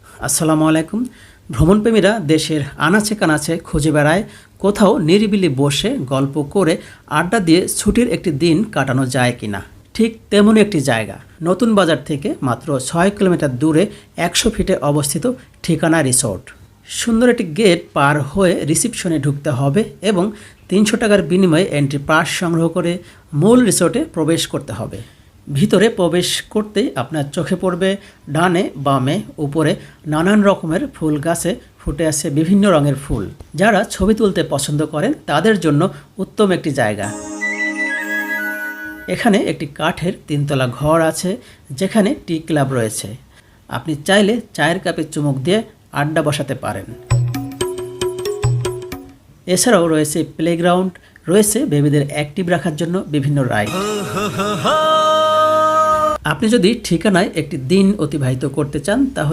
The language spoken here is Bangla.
আসসালামু আলাইকুম। ভ্রমণপ্রেমীরা দেশের আনাচে কানাচে খুঁজে বেড়ায় কোথাও নিরিবিলি বসে গল্প করে আড্ডা দিয়ে ছুটির একটি দিন কাটানো যায় কিনা। ঠিক তেমনই একটি জায়গা, নতুন বাজার থেকে মাত্র 6 কিলোমিটার দূরে 100 ফিটে অবস্থিত ঠিকানা রিসোর্ট। সুন্দর একটি গেট পার হয়ে রিসিপশনে ঢুকতে হবে এবং 300 টাকার বিনিময়ে এন্ট্রি পাস সংগ্রহ করে মূল রিসোর্টে প্রবেশ করতে হবে। ভিতরে প্রবেশ করতেই আপনার চোখে পড়বে ডানে বামে উপরে নানান রকমের ফুল গাছে ফুটে আছে বিভিন্ন রঙের ফুল। যারা ছবি তুলতে পছন্দ করেন তাদের জন্য উত্তম একটি জায়গা। এখানে একটি কাঠের 3তলা ঘর আছে যেখানে টি ক্লাব রয়েছে। আপনি চাইলে চায়ের কাপে চুমুক দিয়ে আড্ডা বসাতে পারেন। এছাড়াও রয়েছে প্লেগ্রাউন্ড, রয়েছে বেবিদের অ্যাক্টিভ রাখার জন্য বিভিন্ন রাইড। আপনি যদি ঠিকানায় একটি দিন অতিবাহিত করতে চান তাহলে